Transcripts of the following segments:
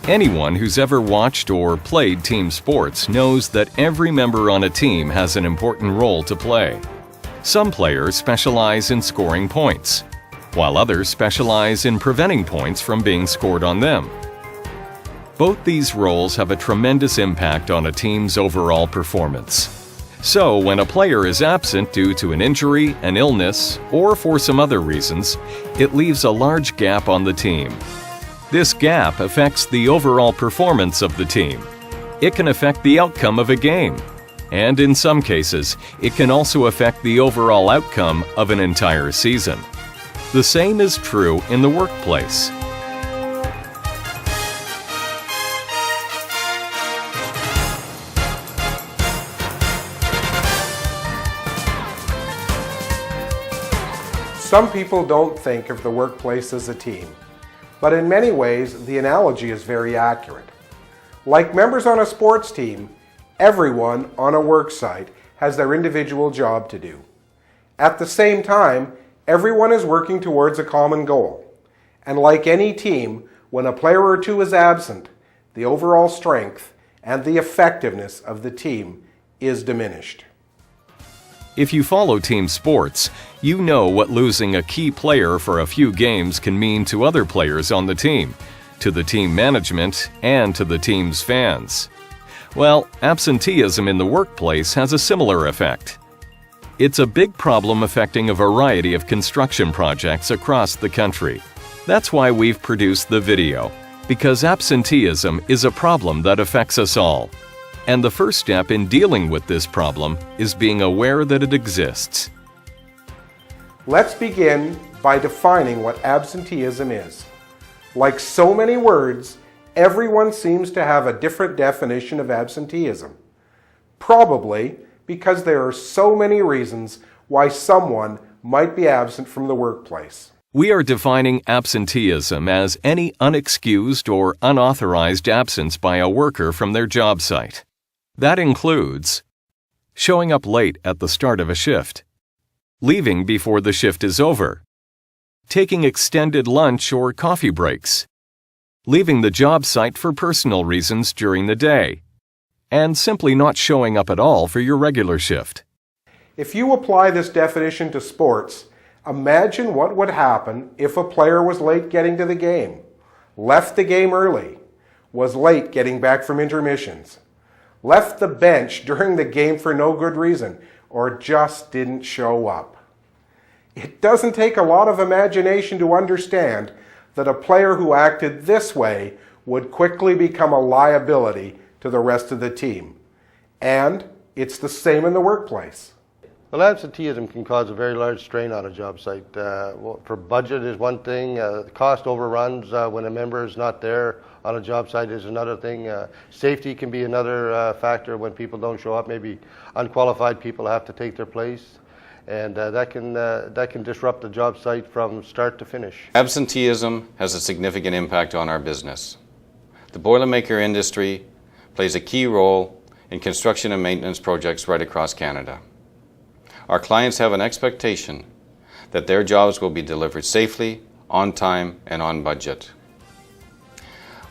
Anyone who's ever watched or played team sports knows that every member on a team has an important role to play. Some players specialize in scoring points, while others specialize in preventing points from being scored on them. Both these roles have a tremendous impact on a team's overall performance. So, when a player is absent due to an injury, an illness, or for some other reasons, it leaves a large gap on the team. This gap affects the overall performance of the team. It can affect the outcome of a game, and in some cases, it can also affect the overall outcome of an entire season. The same is true in the workplace. Some people don't think of the workplace as a team, but in many ways the analogy is very accurate. Like members on a sports team, everyone on a work site has their individual job to do. At the same time, everyone is working towards a common goal. And like any team, when a player or two is absent, the overall strength and the effectiveness of the team is diminished. If you follow team sports, you know what losing a key player for a few games can mean to other players on the team, to the team management, and to the team's fans. Well, absenteeism in the workplace has a similar effect. It's a big problem affecting a variety of construction projects across the country. That's why we've produced the video, because absenteeism is a problem that affects us all. And the first step in dealing with this problem is being aware that it exists. Let's begin by defining what absenteeism is. Like so many words, everyone seems to have a different definition of absenteeism. Probably because there are so many reasons why someone might be absent from the workplace. We are defining absenteeism as any unexcused or unauthorized absence by a worker from their job site. That includes showing up late at the start of a shift, leaving before the shift is over, taking extended lunch or coffee breaks, leaving the job site for personal reasons during the day, and simply not showing up at all for your regular shift. If you apply this definition to sports, imagine what would happen if a player was late getting to the game, left the game early, was late getting back from intermissions, left the bench during the game for no good reason, or just didn't show up. It doesn't take a lot of imagination to understand that a player who acted this way would quickly become a liability to the rest of the team. And it's the same in the workplace. Well, absenteeism can cause a very large strain on a job site. For budget is one thing, cost overruns when a member is not there on a job site is another thing. Safety can be another factor when people don't show up. Maybe unqualified people have to take their place, and that can disrupt the job site from start to finish. Absenteeism has a significant impact on our business. The Boilermaker industry plays a key role in construction and maintenance projects right across Canada. Our clients have an expectation that their jobs will be delivered safely, on time, and on budget.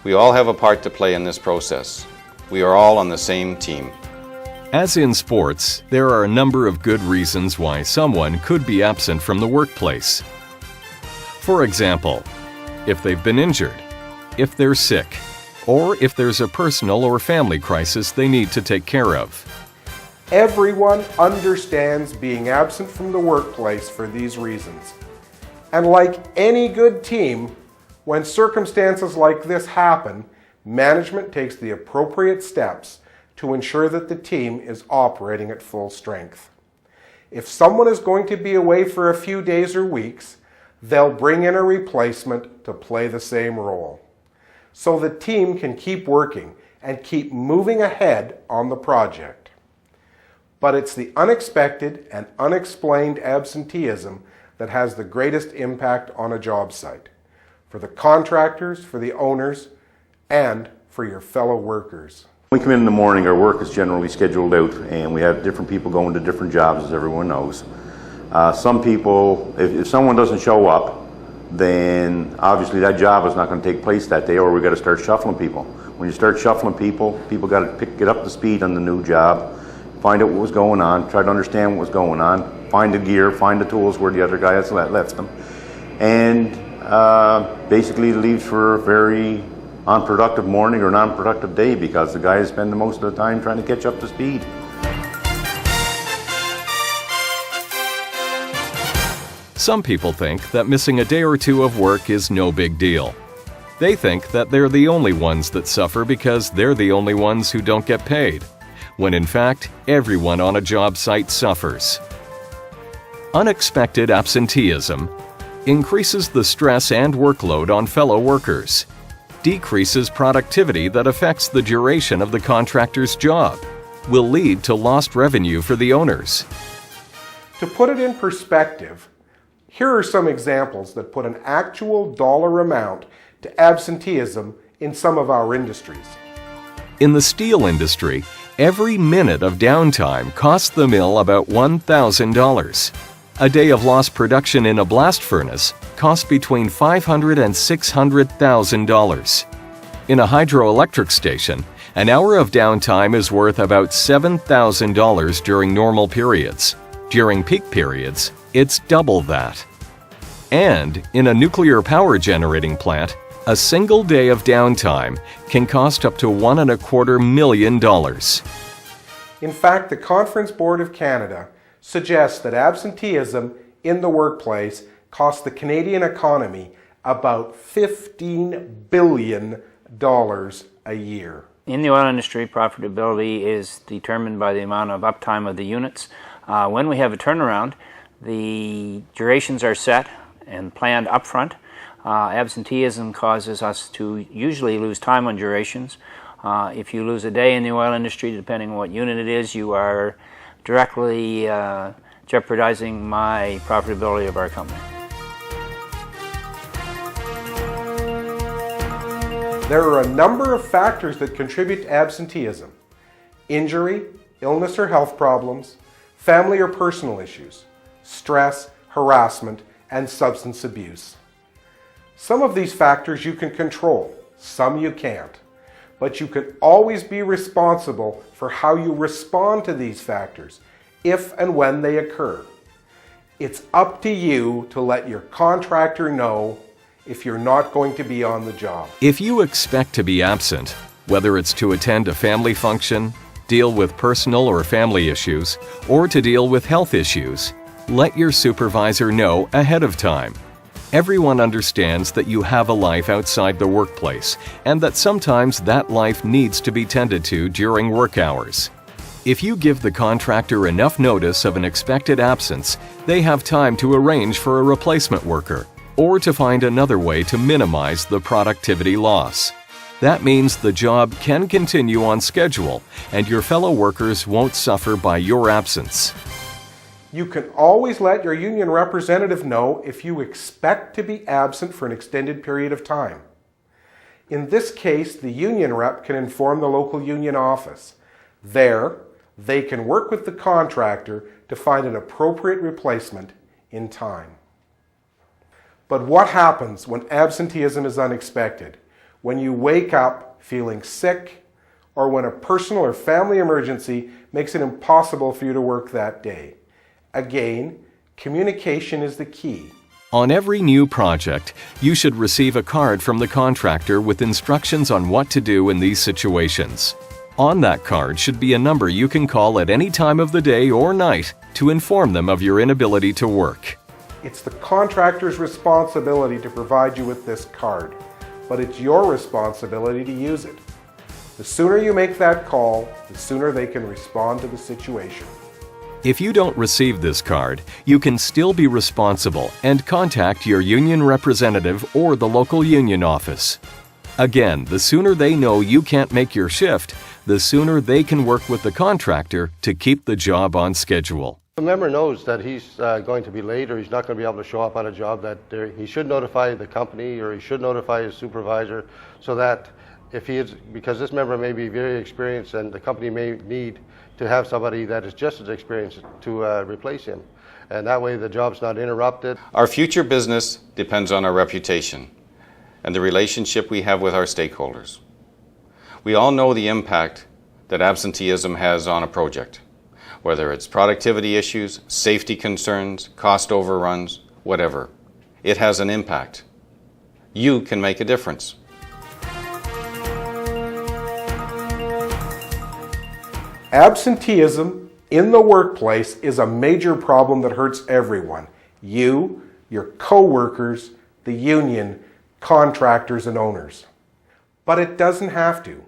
We all have a part to play in this process. We are all on the same team. As in sports, there are a number of good reasons why someone could be absent from the workplace. For example, if they've been injured, if they're sick, or if there's a personal or family crisis they need to take care of. Everyone understands being absent from the workplace for these reasons. And like any good team, when circumstances like this happen, management takes the appropriate steps to ensure that the team is operating at full strength. If someone is going to be away for a few days or weeks, they'll bring in a replacement to play the same role, so the team can keep working and keep moving ahead on the project. But it's the unexpected and unexplained absenteeism that has the greatest impact on a job site, for the contractors, for the owners, and for your fellow workers. When we come in the morning, our work is generally scheduled out, and we have different people going to different jobs, as everyone knows. Some people, if someone doesn't show up, then obviously that job is not going to take place that day, or we got to start shuffling people. When you start shuffling people, people got to get up to speed on the new job, find out what was going on, try to understand what was going on, find the gear, find the tools where the other guy has left them, and basically leaves for a very unproductive morning or non-productive day because the guys spend the most of the time trying to catch up to speed. Some people think that missing a day or two of work is no big deal. They think that they're the only ones that suffer because they're the only ones who don't get paid, when in fact, everyone on a job site suffers. Unexpected absenteeism increases the stress and workload on fellow workers, decreases productivity that affects the duration of the contractor's job, will lead to lost revenue for the owners. To put it in perspective, here are some examples that put an actual dollar amount to absenteeism in some of our industries. In the steel industry, every minute of downtime costs the mill about $1,000. A day of lost production in a blast furnace costs between $500,000 and $600,000. In a hydroelectric station, an hour of downtime is worth about $7,000 during normal periods. During peak periods, it's double that. And in a nuclear power generating plant, a single day of downtime can cost up to $1.25 million. In fact, the Conference Board of Canada suggests that absenteeism in the workplace costs the Canadian economy about $15 billion a year. In the oil industry, profitability is determined by the amount of uptime of the units. When we have a turnaround, the durations are set and planned upfront. Absenteeism causes us to usually lose time on durations. If you lose a day in the oil industry, depending on what unit it is, you are directly jeopardizing my profitability of our company. There are a number of factors that contribute to absenteeism: injury, illness or health problems, family or personal issues, stress, harassment, and substance abuse. Some of these factors you can control, some you can't, but you can always be responsible for how you respond to these factors, if and when they occur. It's up to you to let your contractor know if you're not going to be on the job. If you expect to be absent, whether it's to attend a family function, deal with personal or family issues, or to deal with health issues, let your supervisor know ahead of time. Everyone understands that you have a life outside the workplace and that sometimes that life needs to be tended to during work hours. If you give the contractor enough notice of an expected absence, they have time to arrange for a replacement worker or to find another way to minimize the productivity loss. That means the job can continue on schedule and your fellow workers won't suffer by your absence. You can always let your union representative know if you expect to be absent for an extended period of time. In this case, the union rep can inform the local union office. There, they can work with the contractor to find an appropriate replacement in time. But what happens when absenteeism is unexpected? When you wake up feeling sick, or when a personal or family emergency makes it impossible for you to work that day? Again, communication is the key. On every new project, you should receive a card from the contractor with instructions on what to do in these situations. On that card should be a number you can call at any time of the day or night to inform them of your inability to work. It's the contractor's responsibility to provide you with this card, but it's your responsibility to use it. The sooner you make that call, the sooner they can respond to the situation. If you don't receive this card, you can still be responsible and contact your union representative or the local union office. Again, the sooner they know you can't make your shift, the sooner they can work with the contractor to keep the job on schedule. The member knows that he's going to be late or he's not going to be able to show up on a job that he should notify the company or he should notify his supervisor, so that if he is, because this member may be very experienced and the company may need to have somebody that is just as experienced to replace him. and that way the job's not interrupted. Our future business depends on our reputation and the relationship we have with our stakeholders. We all know the impact that absenteeism has on a project, whether it's productivity issues, safety concerns, cost overruns, whatever. It has an impact. You can make a difference. Absenteeism in the workplace is a major problem that hurts everyone. You, your co-workers, the union, contractors, and owners. But it doesn't have to.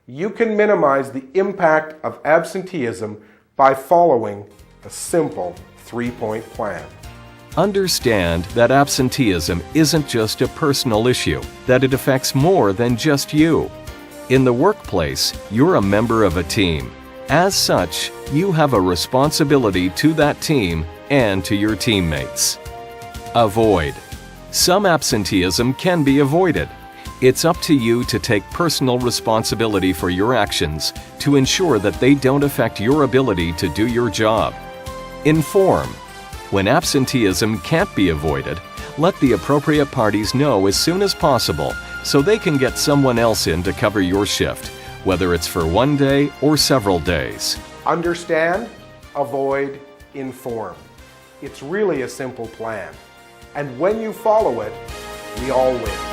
You can minimize the impact of absenteeism by following a simple 3-point plan. Understand that absenteeism isn't just a personal issue, that it affects more than just you. In the workplace, you're a member of a team. As such, you have a responsibility to that team and to your teammates. Avoid. Some absenteeism can be avoided. It's up to you to take personal responsibility for your actions to ensure that they don't affect your ability to do your job. Inform. When absenteeism can't be avoided, let the appropriate parties know as soon as possible so they can get someone else in to cover your shift, whether it's for one day or several days. Understand, avoid, inform. It's really a simple plan. And when you follow it, we all win.